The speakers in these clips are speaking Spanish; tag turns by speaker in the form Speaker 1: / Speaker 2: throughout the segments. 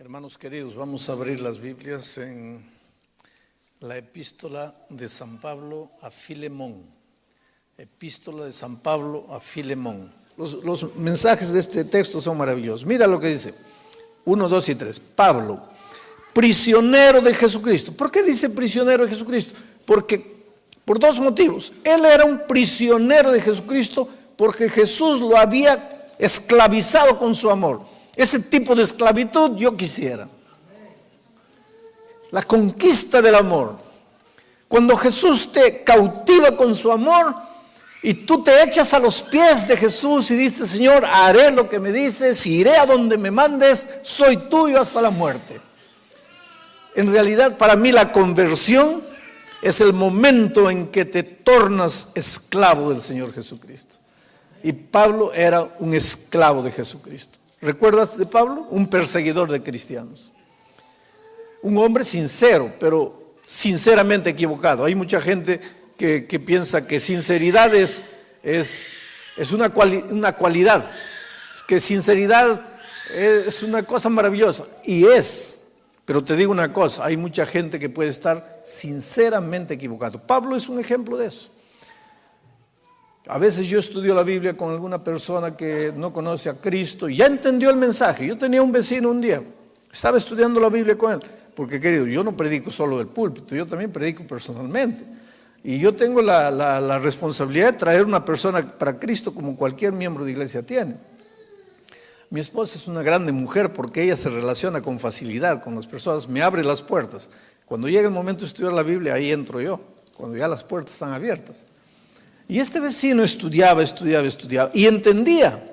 Speaker 1: Hermanos queridos, vamos a abrir las Biblias en la epístola de San Pablo a Filemón. Epístola de San Pablo a Filemón. Los mensajes de este texto son maravillosos. Mira lo que dice, 1, 2 y 3. Pablo, prisionero de Jesucristo. ¿Por qué dice prisionero de Jesucristo? Porque por dos motivos. Él era un prisionero de Jesucristo porque Jesús lo había esclavizado con su amor. Ese tipo de esclavitud yo quisiera. La conquista del amor. Cuando Jesús te cautiva con su amor y tú te echas a los pies de Jesús y dices, Señor, haré lo que me dices, iré a donde me mandes, soy tuyo hasta la muerte. En realidad, para mí la conversión es el momento en que te tornas esclavo del Señor Jesucristo. Y Pablo era un esclavo de Jesucristo. ¿Recuerdas de Pablo? Un perseguidor de cristianos. Un hombre sincero, pero sinceramente equivocado. Hay mucha gente que piensa que sinceridad es una cualidad. Que sinceridad es una cosa maravillosa. Y es. Pero te digo una cosa, hay mucha gente que puede estar sinceramente equivocado. Pablo es un ejemplo de eso. A veces yo estudio la Biblia con alguna persona que no conoce a Cristo y ya entendió el mensaje. Yo tenía un vecino un día, estaba estudiando la Biblia con él, porque querido, yo no predico solo del púlpito, yo también predico personalmente. Y yo tengo la responsabilidad de traer una persona para Cristo como cualquier miembro de iglesia tiene. Mi esposa es una grande mujer porque ella se relaciona con facilidad con las personas, me abre las puertas. Cuando llega el momento de estudiar la Biblia, ahí entro yo, cuando ya las puertas están abiertas. Y este vecino estudiaba y entendía,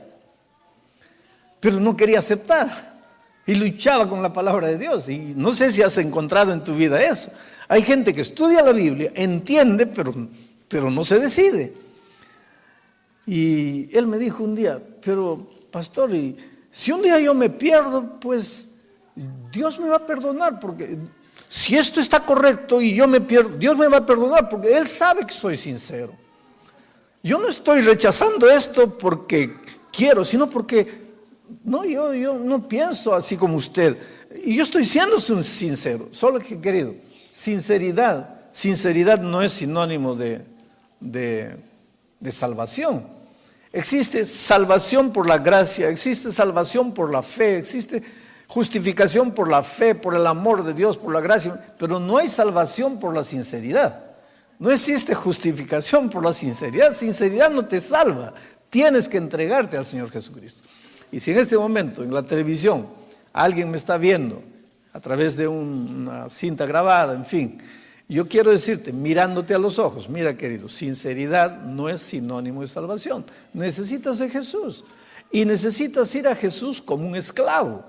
Speaker 1: pero no quería aceptar y luchaba con la palabra de Dios. Y no sé si has encontrado en tu vida eso. Hay gente que estudia la Biblia, entiende, pero no se decide. Y él me dijo un día, pero pastor, y si un día yo me pierdo, pues Dios me va a perdonar, porque si esto está correcto y yo me pierdo, Dios me va a perdonar, porque Él sabe que soy sincero. Yo no estoy rechazando esto porque quiero, sino porque yo no pienso así como usted. Y yo estoy siendo sincero. Solo que, querido, sinceridad no es sinónimo de salvación. Existe salvación por la gracia, existe salvación por la fe, existe justificación por la fe, por el amor de Dios, por la gracia, pero no hay salvación por la sinceridad. No existe justificación por la sinceridad. Sinceridad no te salva. Tienes que entregarte al Señor Jesucristo. Y si en este momento en la televisión alguien me está viendo a través de una cinta grabada, en fin, yo quiero decirte, mirándote a los ojos, mira querido, sinceridad no es sinónimo de salvación. Necesitas de Jesús y necesitas ir a Jesús como un esclavo,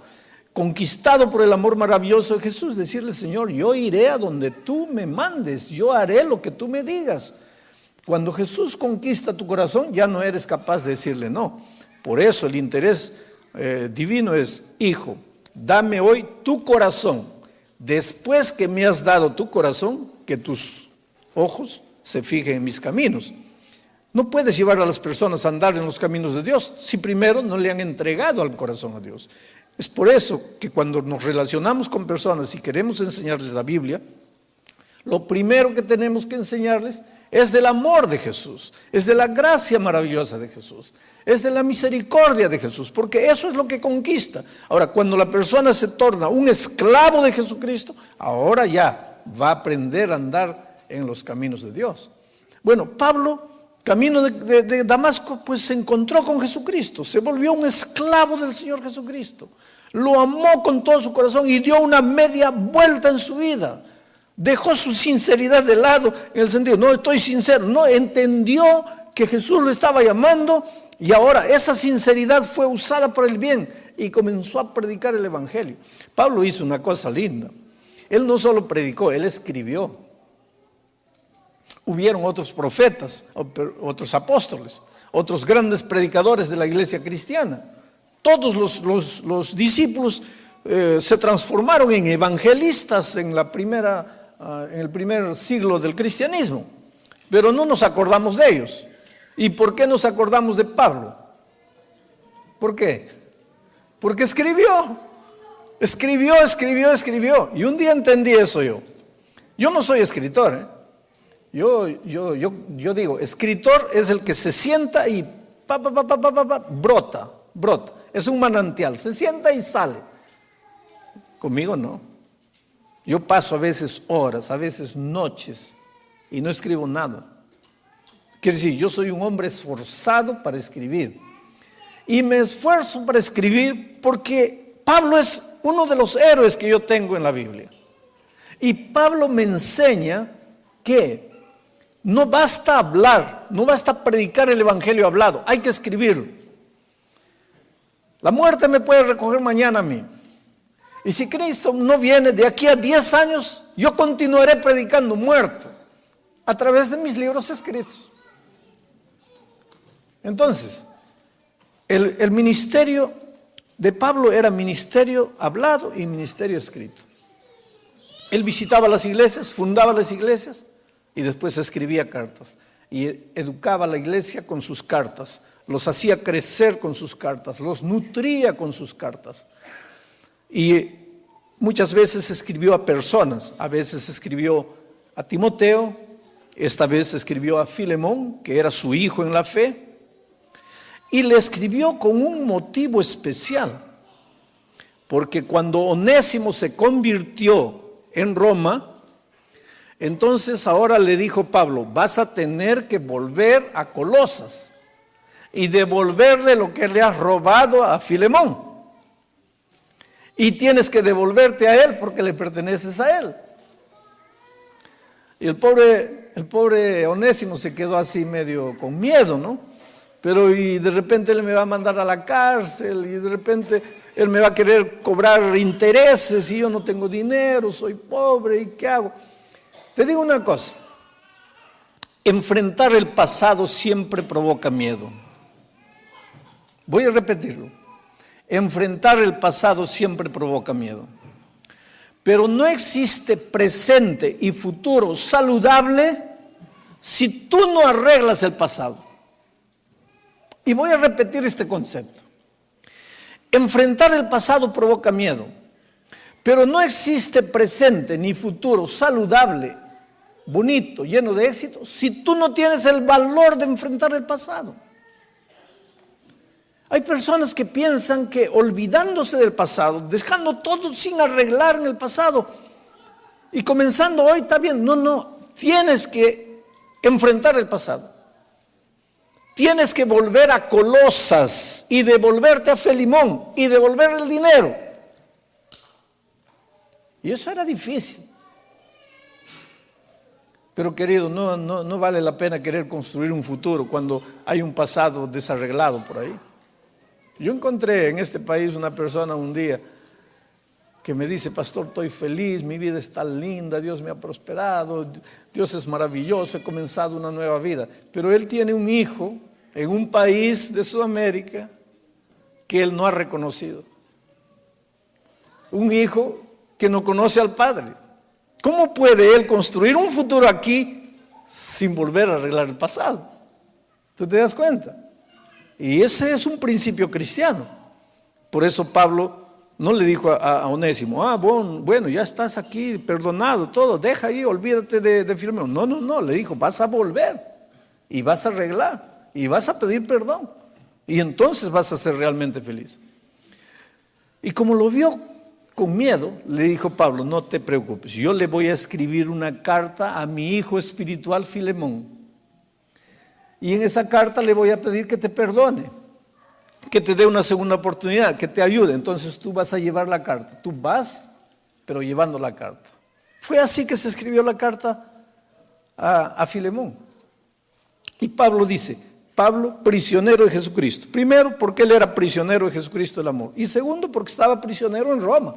Speaker 1: conquistado por el amor maravilloso de Jesús, decirle, Señor, yo iré a donde tú me mandes, yo haré lo que tú me digas. Cuando Jesús conquista tu corazón, ya no eres capaz de decirle no. Por eso el interés divino es, hijo, dame hoy tu corazón. Después que me has dado tu corazón, que tus ojos se fijen en mis caminos. No puedes llevar a las personas a andar en los caminos de Dios si primero no le han entregado al corazón a Dios. Es por eso que cuando nos relacionamos con personas y queremos enseñarles la Biblia, lo primero que tenemos que enseñarles es del amor de Jesús, es de la gracia maravillosa de Jesús, es de la misericordia de Jesús, porque eso es lo que conquista. Ahora, cuando la persona se torna un esclavo de Jesucristo, ahora ya va a aprender a andar en los caminos de Dios. Bueno, Pablo, camino de Damasco, pues se encontró con Jesucristo, se volvió un esclavo del Señor Jesucristo, lo amó con todo su corazón y dio una media vuelta en su vida, dejó su sinceridad de lado, en el sentido, no estoy sincero, no, entendió que Jesús lo estaba llamando y ahora esa sinceridad fue usada por el bien y comenzó a predicar el Evangelio. Pablo hizo una cosa linda, él no solo predicó, él escribió. Hubieron otros profetas, otros apóstoles, otros grandes predicadores de la iglesia cristiana. Todos los discípulos se transformaron en evangelistas en el primer siglo del cristianismo, pero no nos acordamos de ellos. ¿Y por qué nos acordamos de Pablo? ¿Por qué? Porque escribió. Escribió. Y un día entendí eso yo. Yo no soy escritor, ¿eh? Yo digo, escritor es el que se sienta y brota. Es un manantial, se sienta y sale. Conmigo no. Yo paso a veces horas, a veces noches y no escribo nada. Quiere decir, yo soy un hombre esforzado para escribir. Y me esfuerzo para escribir porque Pablo es uno de los héroes que yo tengo en la Biblia. Y Pablo me enseña que no basta hablar, no basta predicar el evangelio hablado, hay que escribirlo. La muerte me puede recoger mañana a mí. Y si Cristo no viene de aquí a 10 años, yo continuaré predicando muerto a través de mis libros escritos. Entonces, el ministerio de Pablo era ministerio hablado y ministerio escrito. Él visitaba las iglesias, fundaba las iglesias y después escribía cartas. Y educaba a la iglesia con sus cartas, los hacía crecer con sus cartas, los nutría con sus cartas. Y muchas veces escribió a personas, a veces escribió a Timoteo, esta vez escribió a Filemón, que era su hijo en la fe, y le escribió con un motivo especial, porque cuando Onésimo se convirtió en Roma, entonces ahora le dijo Pablo, vas a tener que volver a Colosas y devolverle lo que le has robado a Filemón. Y tienes que devolverte a él porque le perteneces a él. Y el pobre Onésimo se quedó así medio con miedo, ¿no? Pero y de repente él me va a mandar a la cárcel y de repente él me va a querer cobrar intereses y yo no tengo dinero, soy pobre, ¿y qué hago? Te digo una cosa, enfrentar el pasado siempre provoca miedo. Voy a repetirlo, enfrentar el pasado siempre provoca miedo. Pero no existe presente y futuro saludable si tú no arreglas el pasado. Y voy a repetir este concepto. Enfrentar el pasado provoca miedo, pero no existe presente ni futuro saludable, bonito, lleno de éxito, si tú no tienes el valor de enfrentar el pasado. Hay personas que piensan que olvidándose del pasado, dejando todo sin arreglar en el pasado y comenzando hoy está bien. No, tienes que enfrentar el pasado. Tienes que volver a Colosas y devolverte a Filemón y devolver el dinero. Y eso era difícil. Pero querido, no vale la pena querer construir un futuro cuando hay un pasado desarreglado por ahí. Yo encontré en este país una persona un día que me dice, pastor, estoy feliz, mi vida está linda, Dios me ha prosperado, Dios es maravilloso, he comenzado una nueva vida. Pero él tiene un hijo en un país de Sudamérica que él no ha reconocido. Un hijo que no conoce al padre. ¿Cómo puede él construir un futuro aquí sin volver a arreglar el pasado? ¿Tú te das cuenta? Y ese es un principio cristiano. Por eso Pablo no le dijo a Onésimo, bueno, ya estás aquí, perdonado, todo, deja ahí, olvídate de Filemón. No, le dijo, vas a volver y vas a arreglar y vas a pedir perdón y entonces vas a ser realmente feliz. Y como lo vio con miedo, le dijo Pablo, no te preocupes, yo le voy a escribir una carta a mi hijo espiritual Filemón. Y en esa carta le voy a pedir que te perdone, que te dé una segunda oportunidad, que te ayude. Entonces tú vas a llevar la carta. Tú vas, pero llevando la carta. Fue así que se escribió la carta a Filemón. Y Pablo dice, Pablo, prisionero de Jesucristo. Primero, porque él era prisionero de Jesucristo del amor. Y segundo, porque estaba prisionero en Roma.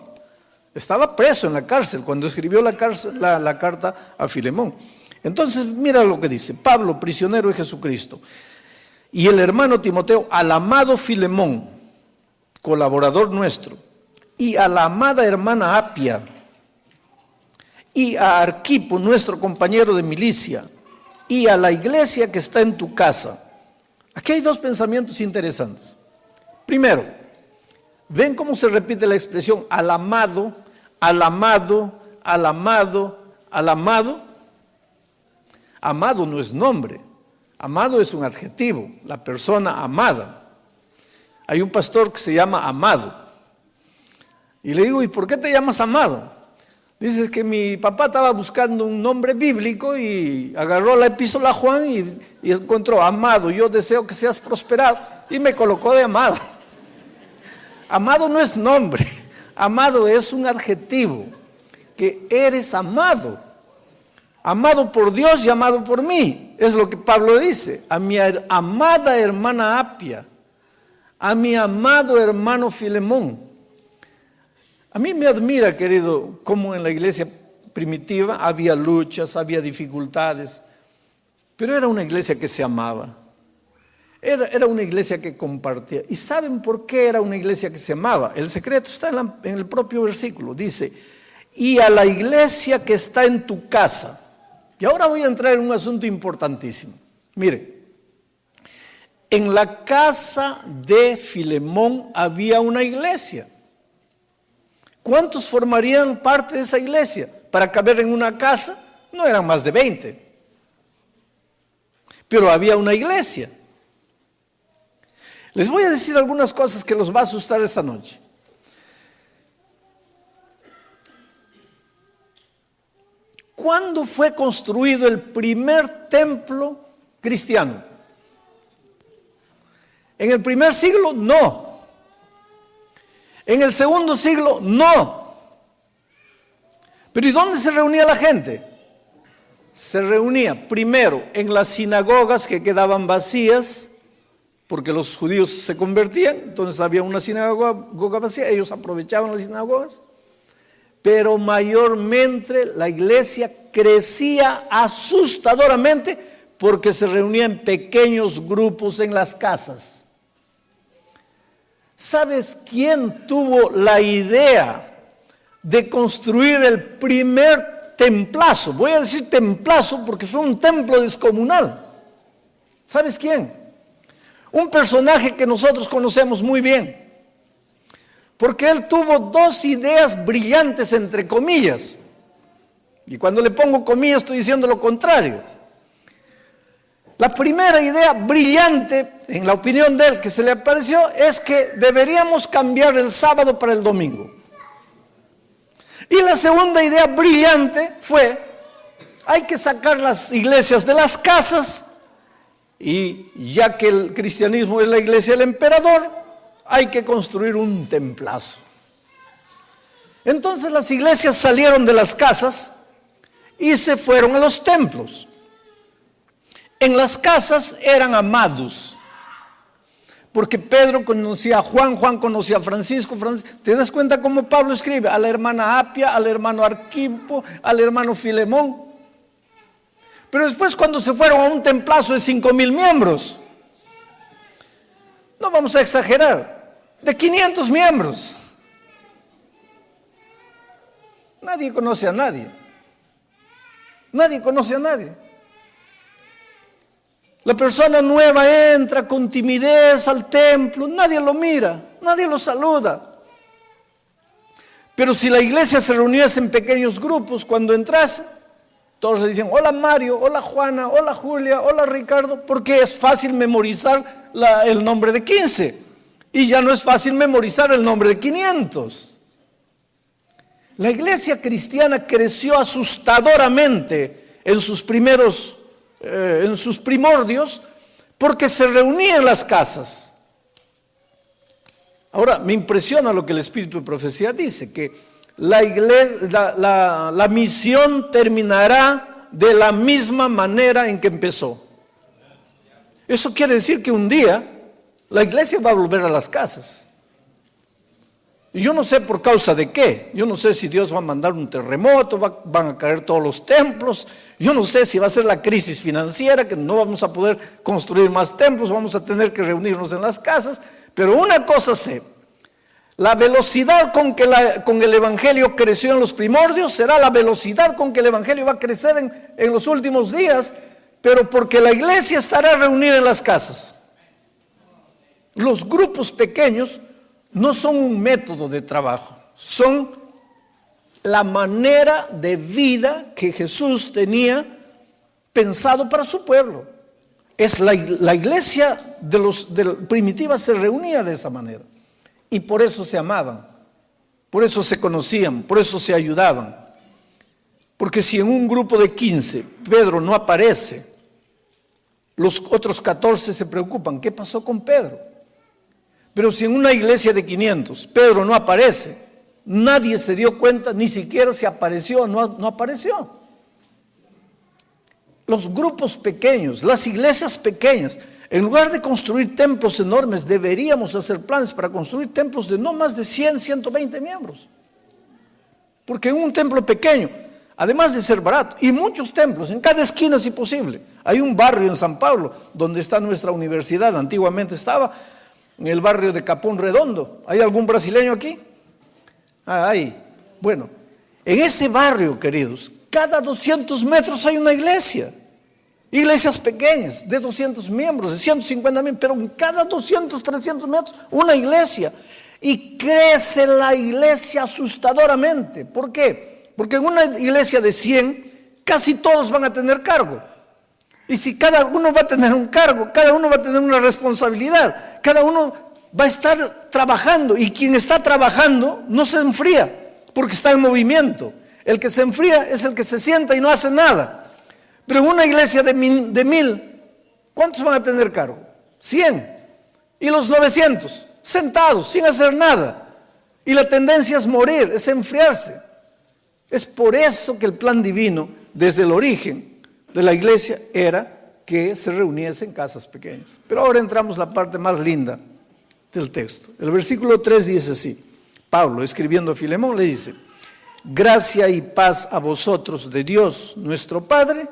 Speaker 1: Estaba preso en la cárcel cuando escribió la carta a Filemón. Entonces, mira lo que dice, Pablo, prisionero de Jesucristo, y el hermano Timoteo, al amado Filemón, colaborador nuestro, y a la amada hermana Apia, y a Arquipo, nuestro compañero de milicia, y a la iglesia que está en tu casa. Aquí hay dos pensamientos interesantes. Primero, ¿Ven cómo se repite la expresión al amado, al amado, al amado, al amado? Amado no es nombre, amado es un adjetivo, la persona amada. Hay un pastor que se llama Amado. Y le digo, ¿y por qué te llamas Amado? Dice que mi papá estaba buscando un nombre bíblico y agarró la epístola a Juan y encontró Amado, yo deseo que seas prosperado. Y me colocó de Amado. Amado no es nombre, amado es un adjetivo, que eres amado. Amado por Dios y amado por mí. Es lo que Pablo dice. A mi amada hermana Apia, a mi amado hermano Filemón. A mí me admira, querido, cómo en la iglesia primitiva había luchas, había dificultades, pero era una iglesia que se amaba. Era una iglesia que compartía. ¿Y saben por qué era una iglesia que se amaba? El secreto está en el propio versículo. Dice, y a la iglesia que está en tu casa. Y ahora voy a entrar en un asunto importantísimo. Mire, en la casa de Filemón había una iglesia. ¿Cuántos formarían parte de esa iglesia? Para caber en una casa, no eran más de 20. Pero había una iglesia. Les voy a decir algunas cosas que los va a asustar esta noche. ¿Cuándo fue construido el primer templo cristiano? ¿En el primer siglo? No. ¿En el segundo siglo? No. ¿Pero y dónde se reunía la gente? Se reunía primero en las sinagogas que quedaban vacías, porque los judíos se convertían, entonces había una sinagoga vacía, ellos aprovechaban las sinagogas, pero mayormente la iglesia crecía asustadoramente porque se reunía en pequeños grupos en las casas. ¿Sabes quién tuvo la idea de construir el primer templazo? Voy a decir templazo porque fue un templo descomunal. ¿Sabes quién? Un personaje que nosotros conocemos muy bien, porque él tuvo dos ideas brillantes, entre comillas, y cuando le pongo comillas estoy diciendo lo contrario. La primera idea brillante, en la opinión de él, que se le apareció, es que deberíamos cambiar el sábado para el domingo. Y la segunda idea brillante fue, hay que sacar las iglesias de las casas, y ya que el cristianismo es la iglesia del emperador, hay que construir un templazo. Entonces las iglesias salieron de las casas y se fueron a los templos. En las casas eran amados, porque Pedro conocía a Juan, Juan conocía a Francisco. ¿Te das cuenta cómo Pablo escribe? A la hermana Apia, al hermano Arquipo, al hermano Filemón. Pero después, cuando se fueron a un templazo de 5,000 miembros, no vamos a exagerar, de 500 miembros, nadie conoce a nadie. Nadie conoce a nadie. La persona nueva entra con timidez al templo, nadie lo mira, nadie lo saluda. Pero si la iglesia se reuniese en pequeños grupos, cuando entrase, todos le dicen, hola Mario, hola Juana, hola Julia, hola Ricardo, porque es fácil memorizar el nombre de 15 y ya no es fácil memorizar el nombre de 500. La iglesia cristiana creció asustadoramente en sus primordios, porque se reunía en las casas. Ahora, me impresiona lo que el Espíritu de Profecía dice, que la misión terminará de la misma manera en que empezó. Eso quiere decir que un día la iglesia va a volver a las casas. Y yo no sé por causa de qué. Yo no sé si Dios va a mandar un terremoto, van a caer todos los templos. Yo no sé si va a ser la crisis financiera, que no vamos a poder construir más templos, vamos a tener que reunirnos en las casas. Pero una cosa sé, la velocidad con el evangelio creció en los primordios será la velocidad con que el evangelio va a crecer en los últimos días, pero porque la iglesia estará reunida en las casas. Los grupos pequeños no son un método de trabajo, son la manera de vida que Jesús tenía pensado para su pueblo. Es la iglesia de primitiva se reunía de esa manera y por eso se amaban, por eso se conocían, por eso se ayudaban. Porque si en un grupo de 15 Pedro no aparece, los otros 14 se preocupan, ¿qué pasó con Pedro? Pero si en una iglesia de 500 Pedro no aparece, nadie se dio cuenta, ni siquiera si apareció o no apareció. Los grupos pequeños, las iglesias pequeñas, en lugar de construir templos enormes, deberíamos hacer planes para construir templos de no más de 100, 120 miembros. Porque en un templo pequeño, además de ser barato, y muchos templos, en cada esquina si posible. Hay un barrio en San Pablo, donde está nuestra universidad, antiguamente estaba en el barrio de Capón Redondo. ¿Hay algún brasileño aquí? Hay. Bueno, en ese barrio, queridos, cada 200 metros hay una iglesia. Iglesias pequeñas, de 200 miembros, de 150 miembros, pero en cada 200, 300 metros, una iglesia. Y crece la iglesia asustadoramente. ¿Por qué? Porque en una iglesia de 100, casi todos van a tener cargo. Y si cada uno va a tener un cargo, cada uno va a tener una responsabilidad, cada uno va a estar trabajando. Y quien está trabajando no se enfría, porque está en movimiento. El que se enfría es el que se sienta y no hace nada. Pero en una iglesia de 1000, ¿cuántos van a tener cargo? 100. Y los 900, sentados, sin hacer nada. Y la tendencia es morir, es enfriarse. Es por eso que el plan divino, desde el origen de la iglesia, era que se reuniese en casas pequeñas. Pero ahora entramos a la parte más linda del texto. El versículo 3 dice así. Pablo, escribiendo a Filemón, le dice: gracia y paz a vosotros de Dios nuestro Padre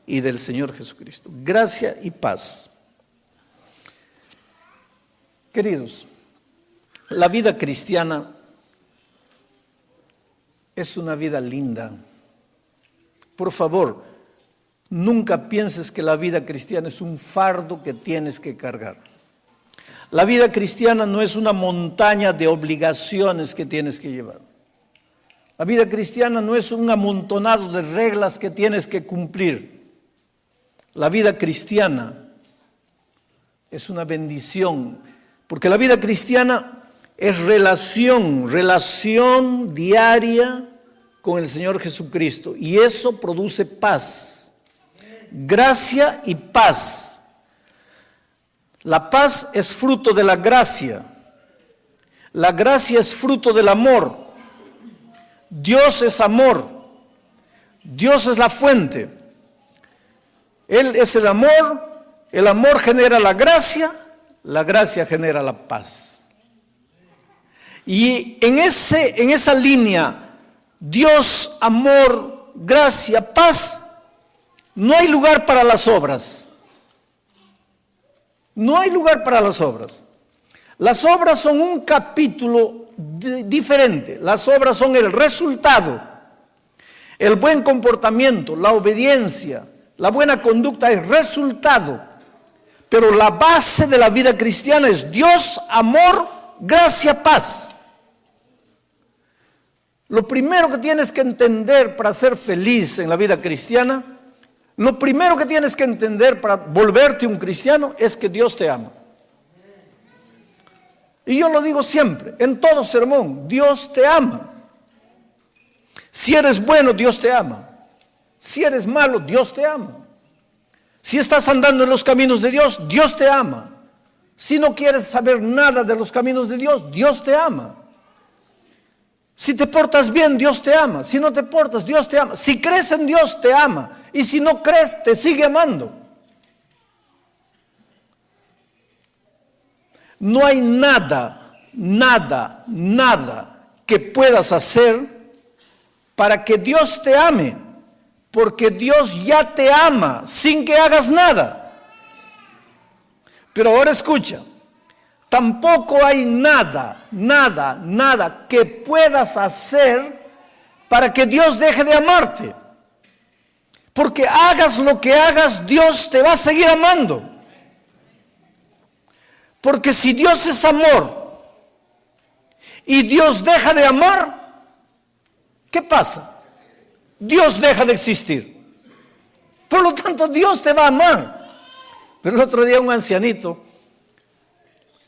Speaker 1: y del Señor Jesucristo. Gracia y paz. Queridos, la vida cristiana es una vida linda. Por favor, nunca pienses que la vida cristiana es un fardo que tienes que cargar. La vida cristiana no es una montaña de obligaciones que tienes que llevar. La vida cristiana no es un amontonado de reglas que tienes que cumplir. La vida cristiana es una bendición, porque la vida cristiana es relación diaria con el Señor Jesucristo, y eso produce paz, gracia y paz. La paz es fruto de la gracia es fruto del amor. Dios es amor, Dios es la fuente. Él es el amor genera la gracia genera la paz. Y en esa línea, Dios, amor, gracia, paz, no hay lugar para las obras. No hay lugar para las obras. Las obras son un capítulo diferente. Las obras son el resultado. El buen comportamiento, la obediencia, la buena conducta es resultado, pero la base de la vida cristiana es Dios, amor, gracia, paz. Lo primero que tienes que entender para ser feliz en la vida cristiana, lo primero que tienes que entender para volverte un cristiano es que Dios te ama. Y yo lo digo siempre, en todo sermón, Dios te ama. Si eres bueno, Dios te ama. Si eres malo, Dios te ama. Si estás andando en los caminos de Dios, Dios te ama. Si no quieres saber nada de los caminos de Dios, Dios te ama. Si te portas bien, Dios te ama. Si no te portas, Dios te ama. Si crees en Dios, te ama. Y si no crees, te sigue amando. No hay nada que puedas hacer para que Dios te ame. Porque Dios ya te ama sin que hagas nada. Pero ahora escucha, tampoco hay nada que puedas hacer para que Dios deje de amarte. Porque hagas lo que hagas, Dios te va a seguir amando. Porque si Dios es amor, y Dios deja de amar, ¿qué pasa? Dios deja de existir. Por lo tanto, Dios te va a amar. Pero el otro día un ancianito,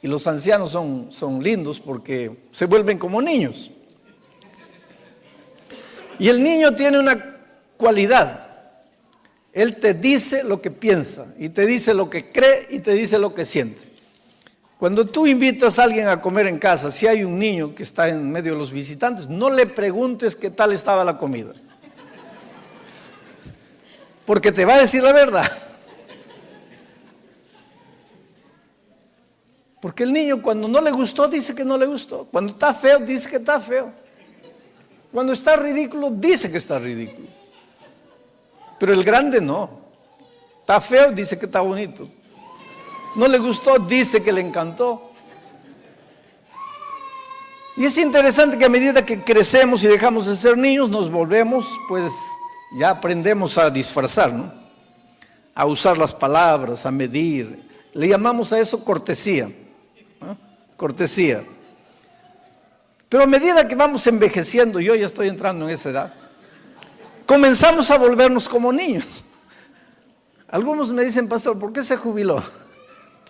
Speaker 1: y los ancianos son lindos porque se vuelven como niños. Y el niño tiene una cualidad. Él te dice lo que piensa, y te dice lo que cree, y te dice lo que siente. Cuando tú invitas a alguien a comer en casa, si hay un niño que está en medio de los visitantes, no le preguntes qué tal estaba la comida. Porque te va a decir la verdad. Porque el niño cuando no le gustó, dice que no le gustó. Cuando está feo, dice que está feo. Cuando está ridículo, dice que está ridículo. Pero el grande no. Está feo, dice que está bonito. No le gustó, dice que le encantó. Y es interesante que a medida que crecemos y dejamos de ser niños, nos volvemos, pues ya aprendemos a disfrazar, ¿no? A usar las palabras, a medir. Le llamamos a eso cortesía, ¿no? Cortesía. Pero a medida que vamos envejeciendo, yo ya estoy entrando en esa edad, comenzamos a volvernos como niños. Algunos me dicen, pastor, ¿por qué se jubiló?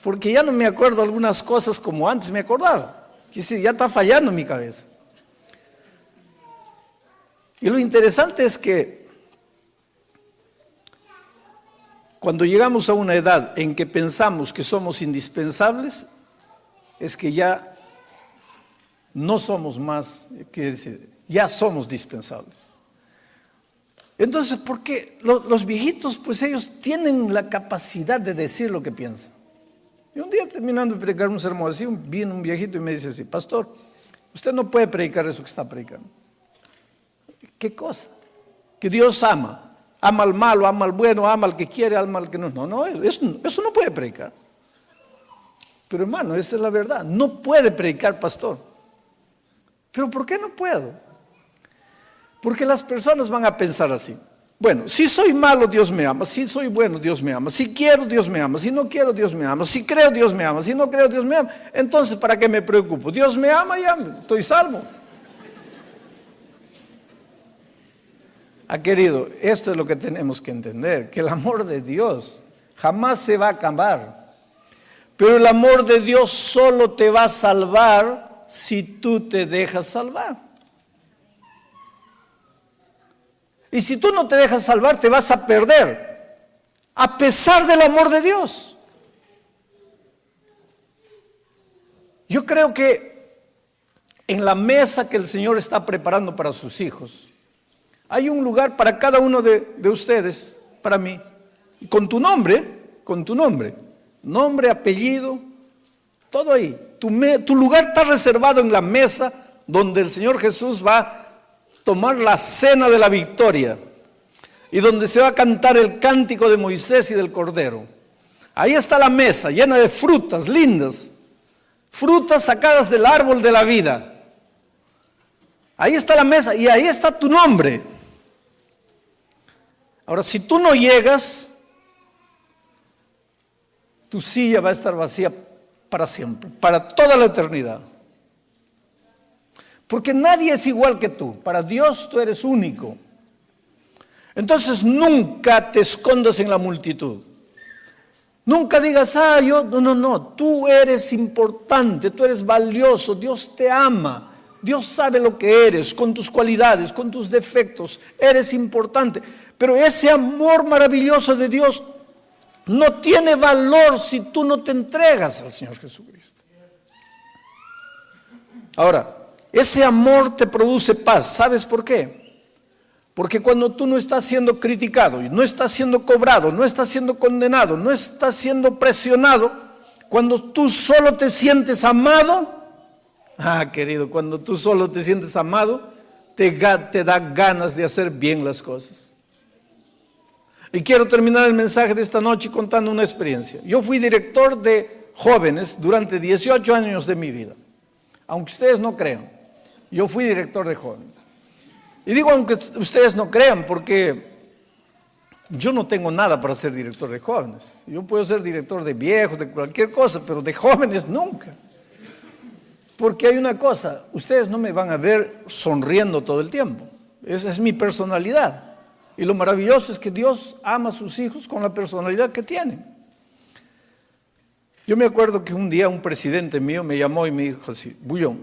Speaker 1: Porque ya no me acuerdo algunas cosas como antes me acordaba. Y sí, ya está fallando mi cabeza. Y lo interesante es que cuando llegamos a una edad en que pensamos que somos indispensables, es que ya no somos más, quiere decir, ya somos dispensables. Entonces, ¿por qué? Los viejitos, pues ellos tienen la capacidad de decir lo que piensan. Y un día terminando de predicar un sermón así, vino un viejito y me dice así, pastor, usted no puede predicar eso que está predicando. ¿Qué cosa? Que Dios ama al malo, ama al bueno, ama al que quiere, ama al que no. No, eso no puede predicar. Pero hermano, esa es la verdad. No puede predicar, pastor. ¿Pero por qué no puedo? Porque las personas van a pensar así. Bueno, si soy malo, Dios me ama. Si soy bueno, Dios me ama. Si quiero, Dios me ama. Si no quiero, Dios me ama. Si creo, Dios me ama. Si no creo, Dios me ama. Entonces, ¿para qué me preocupo? Dios me ama, ya estoy salvo. Querido, esto es lo que tenemos que entender, que el amor de Dios jamás se va a acabar. Pero el amor de Dios solo te va a salvar si tú te dejas salvar. Y si tú no te dejas salvar, te vas a perder, a pesar del amor de Dios. Yo creo que en la mesa que el Señor está preparando para sus hijos, hay un lugar para cada uno de ustedes, para mí, con tu nombre, nombre, apellido, todo ahí. Tu lugar está reservado en la mesa donde el Señor Jesús va a tomar la cena de la victoria y donde se va a cantar el cántico de Moisés y del Cordero. Ahí está la mesa llena de frutas lindas, frutas sacadas del árbol de la vida. Ahí está la mesa y ahí está tu nombre. Ahora, si tú no llegas, tu silla va a estar vacía para siempre, para toda la eternidad. Porque nadie es igual que tú. Para Dios tú eres único. Entonces nunca te escondas en la multitud. Nunca digas, no, tú eres importante, tú eres valioso, Dios te ama. Dios sabe lo que eres, con tus cualidades, con tus defectos, eres importante. Pero ese amor maravilloso de Dios no tiene valor si tú no te entregas al Señor Jesucristo. Ahora, ese amor te produce paz. ¿Sabes por qué? Porque cuando tú no estás siendo criticado, no estás siendo cobrado, no estás siendo condenado, no estás siendo presionado, cuando tú solo te sientes amado, querido, cuando tú solo te sientes amado, te da ganas de hacer bien las cosas. Y quiero terminar el mensaje de esta noche contando una experiencia. Yo fui director de jóvenes durante 18 años de mi vida. Aunque ustedes no crean, yo fui director de jóvenes. Y digo aunque ustedes no crean, porque yo no tengo nada para ser director de jóvenes. Yo puedo ser director de viejos, de cualquier cosa, pero de jóvenes nunca. Porque hay una cosa, ustedes no me van a ver sonriendo todo el tiempo. Esa es mi personalidad. Y lo maravilloso es que Dios ama a sus hijos con la personalidad que tienen. Yo me acuerdo que un día un presidente mío me llamó y me dijo así: Bullón,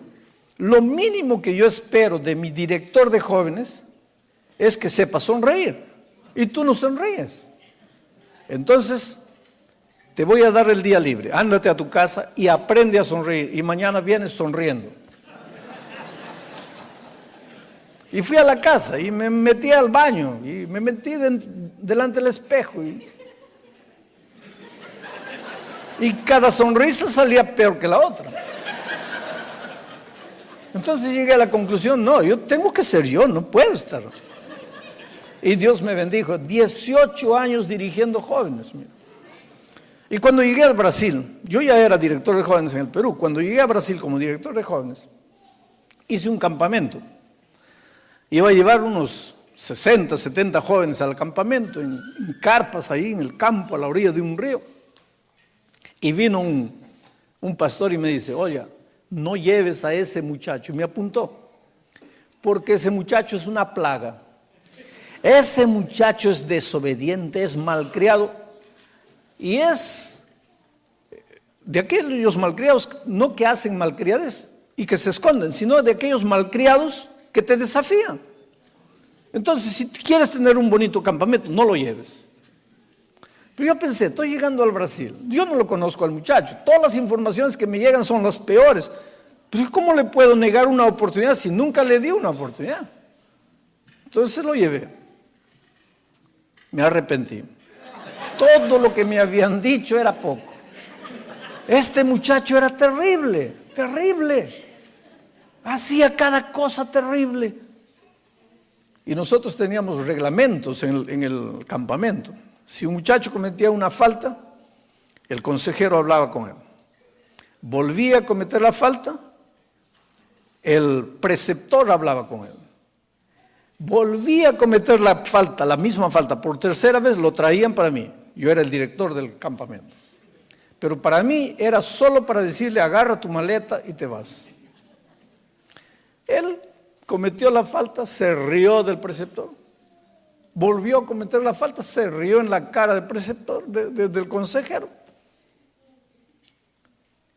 Speaker 1: lo mínimo que yo espero de mi director de jóvenes es que sepa sonreír. Y tú no sonríes. Entonces, te voy a dar el día libre. Ándate a tu casa y aprende a sonreír. Y mañana vienes sonriendo. Y fui a la casa y me metí al baño y me metí delante del espejo. Y cada sonrisa salía peor que la otra. Entonces llegué a la conclusión: no, yo tengo que ser yo, no puedo estar. Y Dios me bendijo, 18 años dirigiendo jóvenes. Mira. Y cuando llegué al Brasil, yo ya era director de jóvenes en el Perú. Cuando llegué a Brasil como director de jóvenes, hice un campamento. Iba a llevar unos 60, 70 jóvenes al campamento, en carpas ahí en el campo, a la orilla de un río. Y vino un pastor y me dice: oye, no lleves a ese muchacho. Y me apuntó, porque ese muchacho es una plaga. Ese muchacho es desobediente, es malcriado. Y es de aquellos malcriados, no que hacen malcriades y que se esconden, sino de aquellos malcriados que te desafían. Entonces, si quieres tener un bonito campamento, no lo lleves. Pero yo pensé, estoy llegando al Brasil, yo no lo conozco al muchacho, todas las informaciones que me llegan son las peores. Pero ¿cómo le puedo negar una oportunidad si nunca le di una oportunidad? Entonces lo llevé. Me arrepentí. Todo lo que me habían dicho era poco. Este muchacho era terrible, terrible. Hacía cada cosa terrible. Y nosotros teníamos reglamentos en el campamento. Si un muchacho cometía una falta, el consejero hablaba con él. Volvía a cometer la falta, el preceptor hablaba con él. Volvía a cometer la falta, la misma falta, por tercera vez lo traían para mí. Yo era el director del campamento. Pero para mí era solo para decirle: agarra tu maleta y te vas. Él cometió la falta, se rió del preceptor. Volvió a cometer la falta, se rió en la cara del preceptor, del consejero.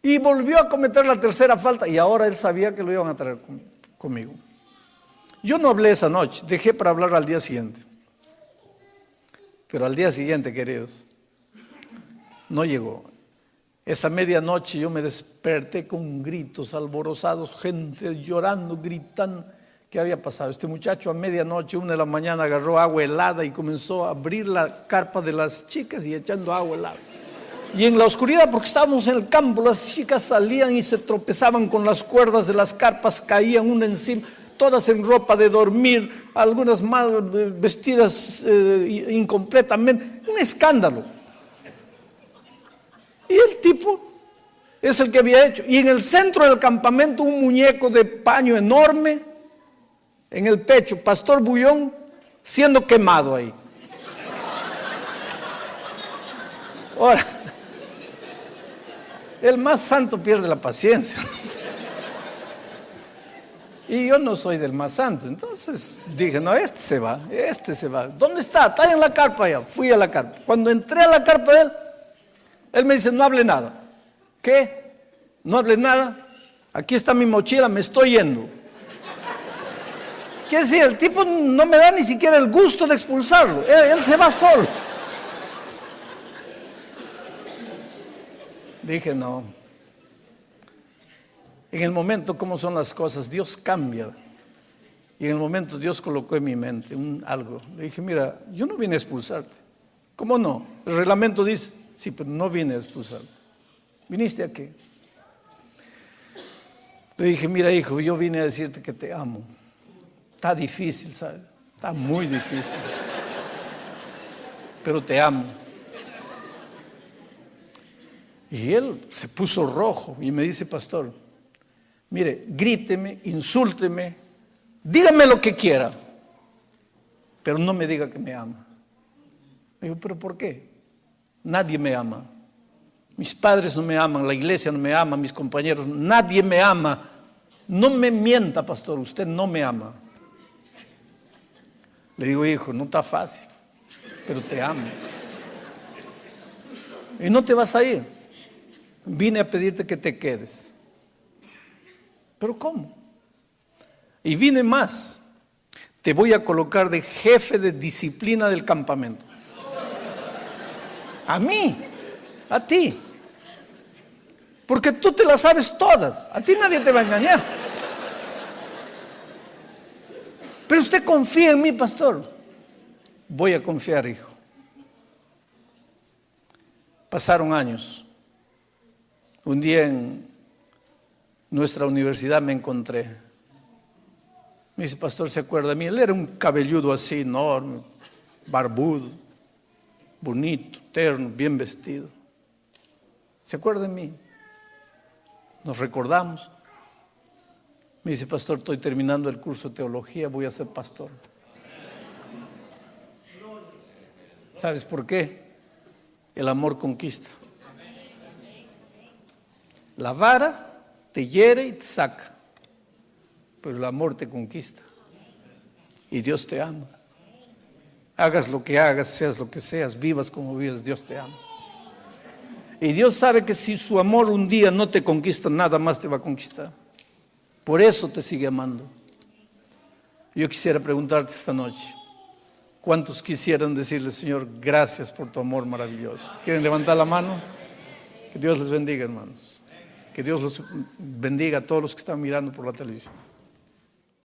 Speaker 1: Y volvió a cometer la tercera falta y ahora él sabía que lo iban a traer conmigo. Yo no hablé esa noche, dejé para hablar al día siguiente. Pero al día siguiente, queridos, no llegó. Esa medianoche yo me desperté con gritos alborozados, gente llorando, gritando. ¿Qué había pasado? Este muchacho a medianoche, 1 de la mañana, agarró agua helada y comenzó a abrir la carpa de las chicas y echando agua helada. Y en la oscuridad, porque estábamos en el campo, las chicas salían y se tropezaban con las cuerdas de las carpas, caían una encima, todas en ropa de dormir, algunas mal vestidas incompletamente. Un escándalo. Y el tipo es el que había hecho. Y en el centro del campamento un muñeco de paño enorme en el pecho, Pastor Bullón, siendo quemado ahí. Ahora, el más santo pierde la paciencia. Y yo no soy del más santo. Entonces dije: no, este se va. ¿Dónde está? Está en la carpa allá. Fui a la carpa. Cuando entré a la carpa de él me dice: no hable nada. ¿Qué? ¿No hable nada? Aquí está mi mochila, me estoy yendo. Quiere decir, el tipo no me da ni siquiera el gusto de expulsarlo. Él se va solo. Dije: no. En el momento, ¿cómo son las cosas? Dios cambia. Y en el momento Dios colocó en mi mente algo. Le dije: mira, yo no vine a expulsarte. ¿Cómo no? El reglamento dice: sí, pero no vine a expulsarte. ¿Viniste a qué? Le dije: mira, hijo, yo vine a decirte que te amo. Está difícil, ¿sabes? Está muy difícil. Pero te amo. Y él se puso rojo y me dice: pastor, mire, gríteme, insúlteme, dígame lo que quiera, pero no me diga que me ama. Me dijo: ¿pero por qué? Nadie me ama. Mis padres no me aman, la iglesia no me ama, mis compañeros, nadie me ama. No me mienta, pastor, usted no me ama. Le digo, hijo, no está fácil, pero te amo. Y no te vas a ir. Vine a pedirte que te quedes. ¿Pero cómo? Y vine más. Te voy a colocar de jefe de disciplina del campamento. A mí, a ti. Porque tú te las sabes todas. A ti nadie te va a engañar. Pero usted confía en mí, pastor. Voy a confiar, hijo. Pasaron años. Un día en nuestra universidad me encontré. Me dice, pastor, ¿se acuerda de mí? Él era un cabelludo así, enorme, barbudo, bonito, terno, bien vestido. ¿Se acuerda de mí? Nos recordamos. Me dice, pastor, estoy terminando el curso de teología, voy a ser pastor. ¿Sabes por qué? El amor conquista. La vara te hiere y te saca, pero el amor te conquista. Y Dios te ama. Hagas lo que hagas, seas lo que seas, vivas como vivas, Dios te ama. Y Dios sabe que si su amor un día no te conquista, nada más te va a conquistar. Por eso te sigue amando. Yo quisiera preguntarte esta noche, ¿cuántos quisieran decirle, Señor, gracias por tu amor maravilloso? ¿Quieren levantar la mano? Que Dios les bendiga, hermanos. Que Dios los bendiga a todos los que están mirando por la televisión.